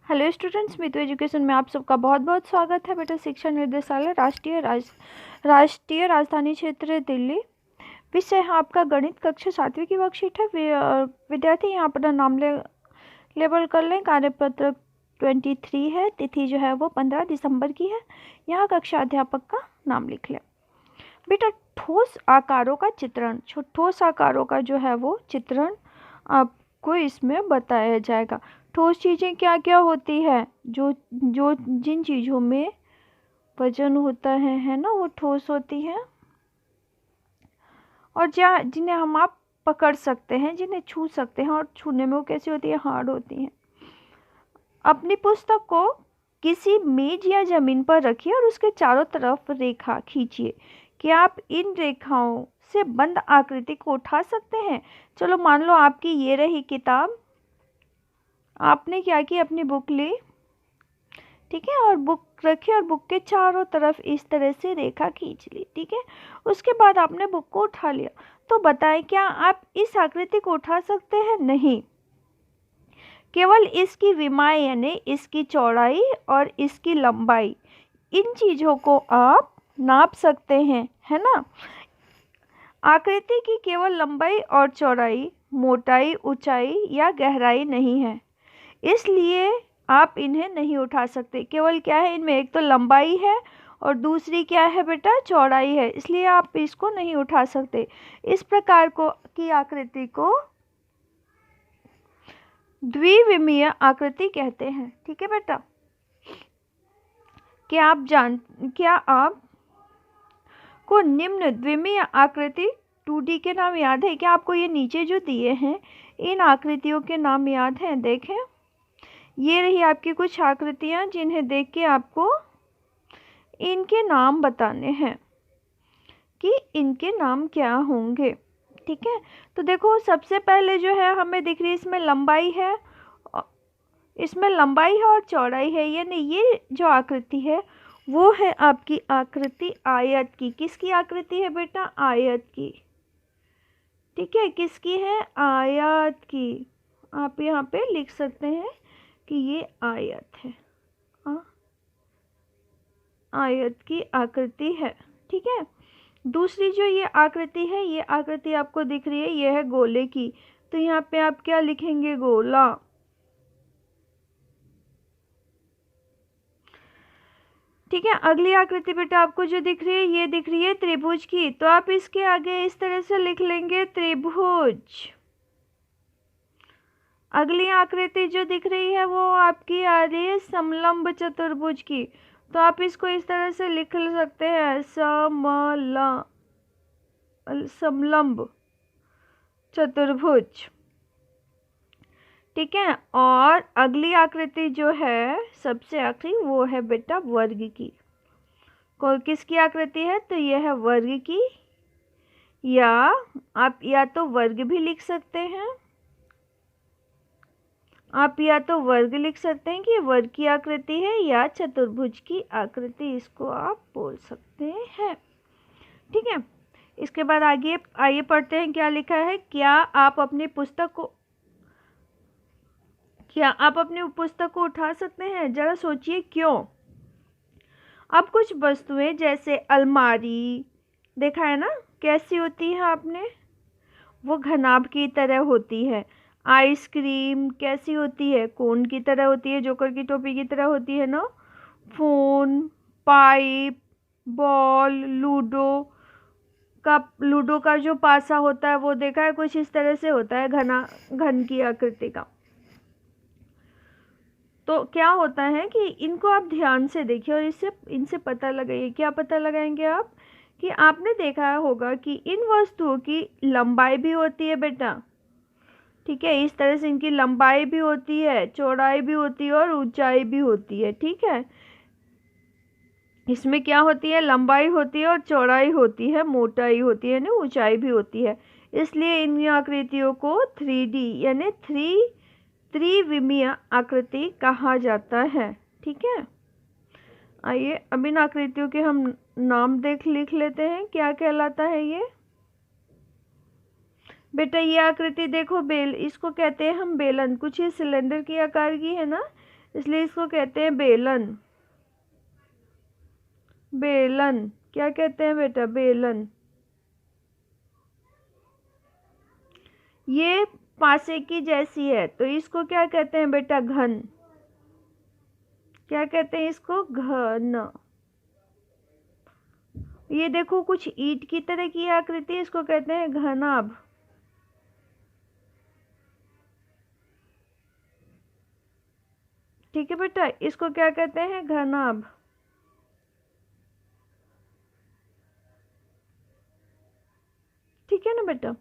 Hello students, Mitu education में आप सबका बहुत बहुत स्वागत है। बेटा, शिक्षा निर्देशालय राष्ट्रीय राजधानी क्षेत्र दिल्ली, विषय है आपका गणित, कक्षा 7वीं की वर्कशीट है। विद्यार्थी यहाँ अपना नाम लेबल कर लें। कार्यपत्र 23 है, तिथि जो है वो 15 दिसंबर की है। यहाँ कक्षा अध्यापक का नाम लिख लें। बेटा, ठोस आकारों का चित्रण, ठोस आकारों का जो है वो चित्रण आपको इसमें बताया जाएगा। ठोस चीज़ें क्या क्या होती है? जो जो जिन चीज़ों में वजन होता है ना, वो ठोस होती है। और जिन्हें हम आप पकड़ सकते हैं, जिन्हें छू सकते हैं, और छूने में वो कैसी होती है? हार्ड होती हैं। अपनी पुस्तक को किसी मेज या जमीन पर रखिए और उसके चारों तरफ रेखा खींचिए। क्या आप इन रेखाओं से बंद आकृति को उठा सकते हैं? चलो, मान लो आपकी ये रही किताब, आपने क्या की, अपनी बुक ली, ठीक है, और बुक रखी और बुक के चारों तरफ इस तरह से रेखा खींच ली, ठीक है। उसके बाद आपने बुक को उठा लिया, तो बताएं क्या आप इस आकृति को उठा सकते हैं? नहीं। केवल इसकी विमाएं यानी इसकी चौड़ाई और इसकी लंबाई, इन चीज़ों को आप नाप सकते हैं, है ना। आकृति की केवल लंबाई और चौड़ाई, मोटाई, ऊंचाई या गहराई नहीं है, इसलिए आप इन्हें नहीं उठा सकते। केवल क्या है इनमें? एक तो लंबाई है और दूसरी क्या है बेटा? चौड़ाई है, इसलिए आप इसको नहीं उठा सकते। इस प्रकार की आकृति को द्विविमीय आकृति कहते हैं, ठीक है बेटा। क्या आप को निम्न द्विमीय आकृति 2D के नाम याद है? क्या आपको ये नीचे जो दिए हैं इन आकृतियों के नाम याद हैं? देखें, ये रही आपकी कुछ आकृतियां जिन्हें देख के आपको इनके नाम बताने हैं कि इनके नाम क्या होंगे, ठीक है। तो देखो, सबसे पहले जो है हमें दिख रही है, इसमें लंबाई है, इसमें लंबाई है और चौड़ाई है, यानी ये जो आकृति है वो है आपकी आकृति आयत की। किसकी आकृति है बेटा? आयत की, ठीक है। किसकी है? आयत की। आप यहाँ पे लिख सकते हैं कि ये आयत है, आयत की आकृति है, ठीक है। दूसरी जो ये आकृति है, ये आकृति आपको दिख रही है, ये है गोले की, तो यहाँ पे आप क्या लिखेंगे? गोला, ठीक है। अगली आकृति बेटा आपको जो दिख रही है, ये दिख रही है त्रिभुज की, तो आप इसके आगे इस तरह से लिख लेंगे त्रिभुज। अगली आकृति जो दिख रही है वो आपकी आ रही है समलंब चतुर्भुज की, तो आप इसको इस तरह से लिख सकते हैं समलंब चतुर्भुज, ठीक है। और अगली आकृति जो है सबसे आखिरी, वो है बेटा वर्ग की। किसकी आकृति है? तो यह है वर्ग की, या आप या तो वर्ग भी लिख सकते हैं, आप या तो वर्ग लिख सकते हैं कि वर्ग की आकृति है, या चतुर्भुज की आकृति, इसको आप बोल सकते हैं, ठीक है। इसके बाद आइए पढ़ते हैं क्या लिखा है। क्या आप अपनी पुस्तक को उठा सकते हैं? जरा सोचिए क्यों। अब कुछ वस्तुएं जैसे अलमारी, देखा है ना कैसी होती है आपने? वो घनाभ की तरह होती है। आइसक्रीम कैसी होती है? कोन की तरह होती है, जोकर की टोपी की तरह होती है ना। फोन, पाइप, बॉल, लूडो का जो पासा होता है वो देखा है, कुछ इस तरह से होता है, घन की आकृति का। तो क्या होता है कि इनको आप ध्यान से देखिए और इनसे पता लगाइए। क्या पता लगाएंगे आप? कि आपने देखा होगा कि इन वस्तुओं की लंबाई भी होती है बेटा, ठीक है। इस तरह से इनकी लंबाई भी होती है, चौड़ाई भी होती है और ऊंचाई भी होती है, ठीक है। इसमें क्या होती है? लंबाई होती है और चौड़ाई होती है, मोटाई होती है ना, ऊंचाई भी होती है। इसलिए इन आकृतियों को 3D यानी त्रिविमीय आकृति कहा जाता है, ठीक है। आइए अब इन आकृतियों के हम नाम लिख लेते हैं, क्या कहलाता है ये बेटा। ये आकृति देखो, इसको कहते हैं हम बेलन। कुछ ये सिलेंडर के आकार की है ना, इसलिए इसको कहते हैं बेलन। बेलन क्या कहते हैं बेटा? बेलन। ये पासे की जैसी है तो इसको क्या कहते हैं बेटा? घन। क्या कहते हैं इसको? घन। ये देखो कुछ ईंट की तरह की आकृति, इसको कहते हैं घनाभ। ठीक है बेटा, इसको क्या कहते हैं? घनाभ। ठीक है ना बेटा।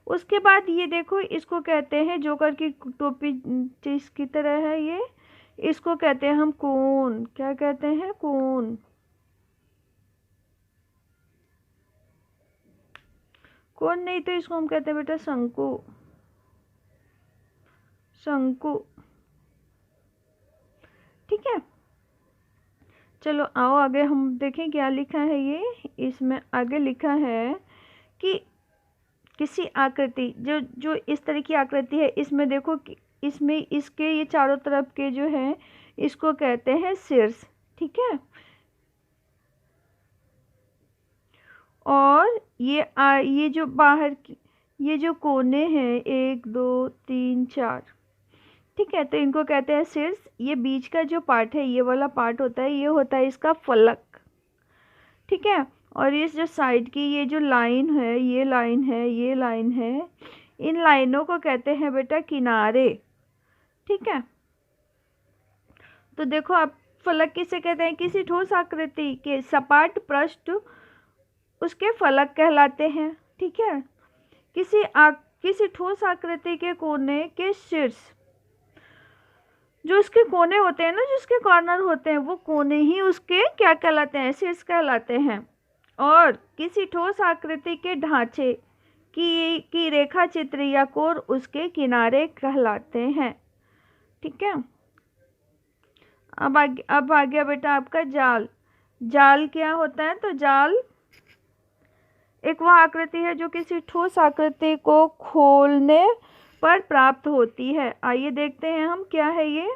उसके बाद ये देखो, इसको कहते हैं जोकर की टोपी जिसकी तरह है ये, इसको कहते हैं हम कोन। क्या कहते हैं? कोन। कोन नहीं तो इसको हम कहते हैं बेटा शंकु। शंकु। ठीक है, चलो आओ आगे हम देखें क्या लिखा है ये। इसमें आगे लिखा है कि किसी आकृति जो जो इस तरह की आकृति है, इसमें देखो कि इसमें इसके ये चारों तरफ के जो है इसको कहते हैं शीर्ष। ठीक है, और ये जो बाहर की ये जो कोने हैं 1 2 3 4, ठीक है, तो इनको कहते हैं शीर्ष। ये बीच का जो पार्ट है, ये वाला पार्ट होता है, ये होता है इसका फलक। ठीक है, और इस जो साइड की ये जो लाइन है, ये लाइन है, ये लाइन है, इन लाइनों को कहते हैं बेटा किनारे। ठीक है, तो देखो आप फलक किसे कहते हैं? किसी ठोस आकृति के सपाट पृष्ठ उसके फलक कहलाते हैं। ठीक है, किसी ठोस आकृति के कोने के शीर्ष, जो उसके कोने होते हैं ना, जो उसके कॉर्नर होते हैं, वो कोने ही उसके क्या कहलाते हैं? शीर्ष कहलाते हैं। और किसी ठोस आकृति के ढांचे की रेखा चित्र या कोर उसके किनारे कहलाते हैं। ठीक है, अब आ गया बेटा आपका जाल। जाल क्या होता है? तो जाल एक वह आकृति है जो किसी ठोस आकृति को खोलने पर प्राप्त होती है। आइए देखते हैं हम क्या है ये।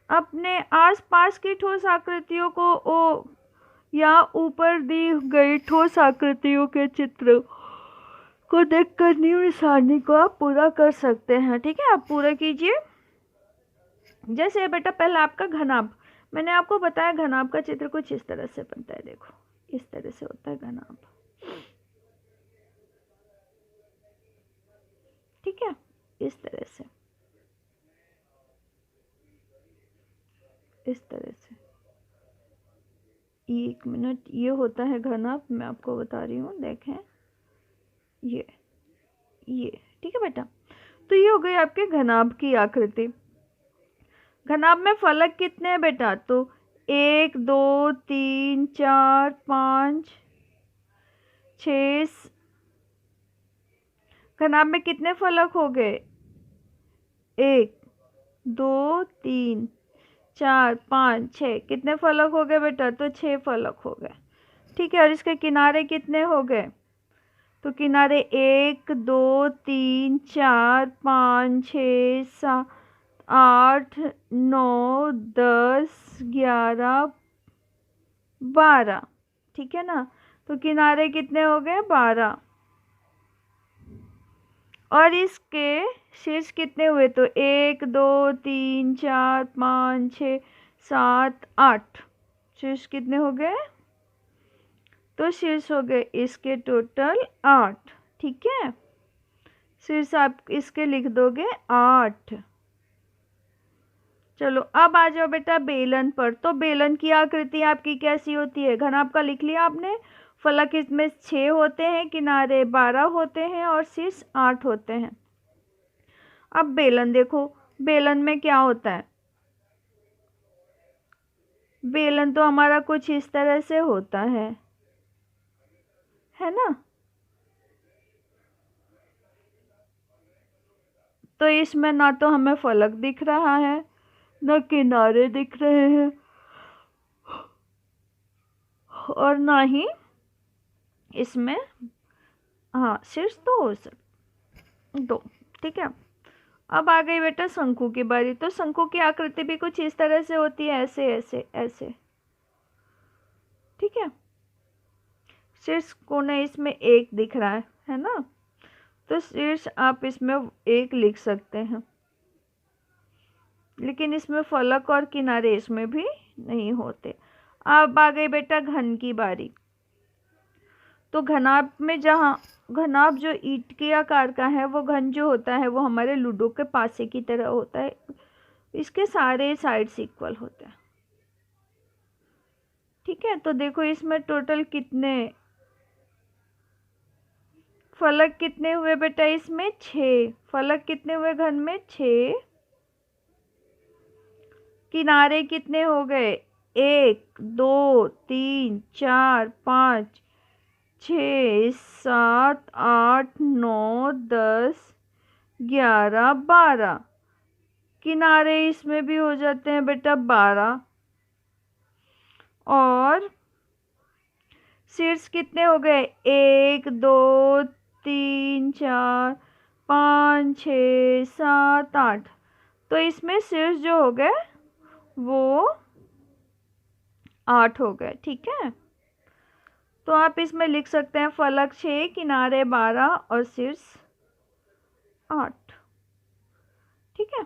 अपने आसपास की ठोस आकृतियों को या ऊपर दी गई ठोस आकृतियों के चित्र को देखकर निम्न सारणी को आप पूरा कर सकते हैं। ठीक है, आप पूरा कीजिए। जैसे बेटा पहला आपका घनाभ, मैंने आपको बताया घनाभ का चित्र कुछ इस तरह से बनता है। देखो इस तरह से होता है घनाभ। ठीक है, इस तरह से, इस तरह से। 1 मिनट, ये होता है घनाभ, मैं आपको बता रही हूँ। देखें ये ठीक है बेटा, तो ये हो गई आपके घनाभ की आकृति। घनाभ में फलक कितने हैं बेटा? तो 1 2 3 4 5 6। घनाभ में कितने फलक हो गए? 1 2 3 4 5 6। कितने फलक हो गए बेटा? तो 6 फलक हो गए। ठीक है, और इसके किनारे कितने हो गए? तो किनारे 1 2 3 4 5 6 7 8 9 10 11 12। ठीक है ना, तो किनारे कितने हो गए? 12। और इसके शीर्ष कितने हुए? तो 1 2 3 4 5 6 7 8। शीर्ष कितने हो गए? तो शीर्ष हो गए इसके टोटल 8। ठीक है, शीर्ष आप इसके लिख दोगे 8। चलो अब आ जाओ बेटा बेलन पर। तो बेलन की आकृति आपकी कैसी होती है? घनाभ का लिख लिया आपने। फलक इसमें 6 होते हैं, किनारे 12 होते हैं और शीर्ष 8 होते हैं। अब बेलन देखो, बेलन में क्या होता है? बेलन तो हमारा कुछ इस तरह से होता है ना। तो इसमें ना तो हमें फलक दिख रहा है, ना किनारे दिख रहे हैं, और ना ही इसमें हाँ शीर्ष तो हो सकते दो। ठीक है, अब आ गई बेटा शंकु की बारी। तो शंकु की आकृति भी कुछ इस तरह से होती है, ऐसे ऐसे ऐसे। ठीक है, शीर्ष कोने इसमें एक दिख रहा है ना, तो शीर्ष आप इसमें एक लिख सकते हैं, लेकिन इसमें फलक और किनारे इसमें भी नहीं होते। अब आ गई बेटा घन की बारी। तो घनाभ में जहाँ घनाभ जो ईंट के आकार का है, वो घन जो होता है वो हमारे लूडो के पासे की तरह होता है, इसके सारे साइड्स इक्वल होते हैं। ठीक है, तो देखो इसमें टोटल कितने फलक कितने हुए बेटा, इसमें 6 फलक कितने हुए घन में, 6। किनारे कितने हो गए, 1 2 3 4 5 6 7 8 9 10 11 12। किनारे इसमें भी हो जाते हैं बेटा 12। और शीर्ष कितने हो गए, 1 2 3 4 5 6 7 8। तो इसमें शीर्ष जो हो गए वो 8 हो गए। ठीक है, तो आप इसमें लिख सकते हैं फलक 6, किनारे 12 और शीर्ष 8। ठीक है,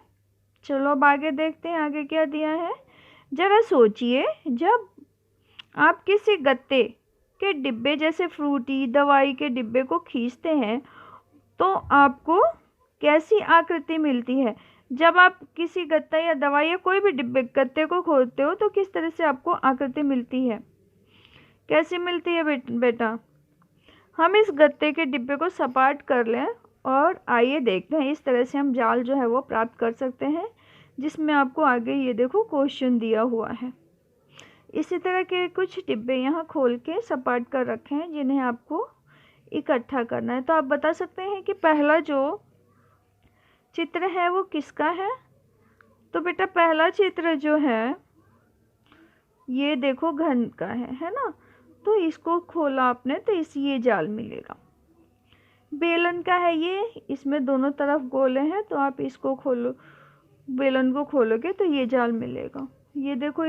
चलो अब आगे देखते हैं आगे क्या दिया है। जरा सोचिए, जब आप किसी गत्ते के डिब्बे जैसे फ्रूटी दवाई के डिब्बे को खींचते हैं तो आपको कैसी आकृति मिलती है। जब आप किसी गत्ता या दवाई या कोई भी डिब्बे गत्ते को खोलते हो तो किस तरह से आपको आकृति मिलती है, कैसी मिलती है बेटा। हम इस गत्ते के डिब्बे को सपाट कर लें और आइए देखते हैं, इस तरह से हम जाल जो है वो प्राप्त कर सकते हैं, जिसमें आपको आगे ये देखो क्वेश्चन दिया हुआ है। इसी तरह के कुछ डिब्बे यहाँ खोल के सपाट कर रखे हैं जिन्हें आपको इकट्ठा करना है। तो आप बता सकते हैं कि पहला जो चित्र है वो किसका है। तो बेटा पहला चित्र जो है ये देखो घन का है ना। तो इसको खोला आपने तो ये जाल मिलेगा। बेलन का है ये, इसमें दोनों तरफ गोले हैं, तो आप इसको खोलो, बेलन को खोलोगे तो ये जाल मिलेगा। ये देखो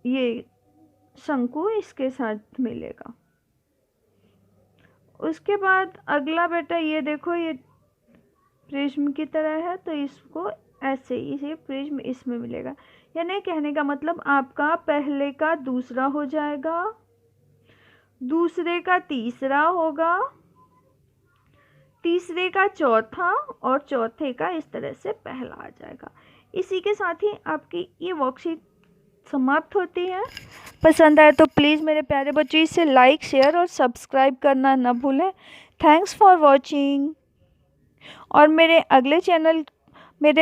ये शंकु इसके साथ मिलेगा। उसके बाद अगला बेटा ये देखो, ये प्रिज्म की तरह है, तो इसको ऐसे ही प्रिज्म इसमें मिलेगा। यानी कहने का मतलब आपका पहले का दूसरा हो जाएगा, दूसरे का तीसरा होगा, तीसरे का चौथा और चौथे का इस तरह से पहला आ जाएगा। इसी के साथ ही आपकी ये वर्कशीट समाप्त होती है। पसंद आए तो प्लीज़ मेरे प्यारे बच्चों इसे लाइक शेयर और सब्सक्राइब करना न भूलें। Thanks for watching. और मेरे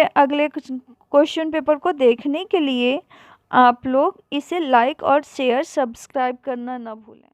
अगले क्वेश्चन पेपर को देखने के लिए आप लोग इसे लाइक और शेयर सब्सक्राइब करना न भूलें।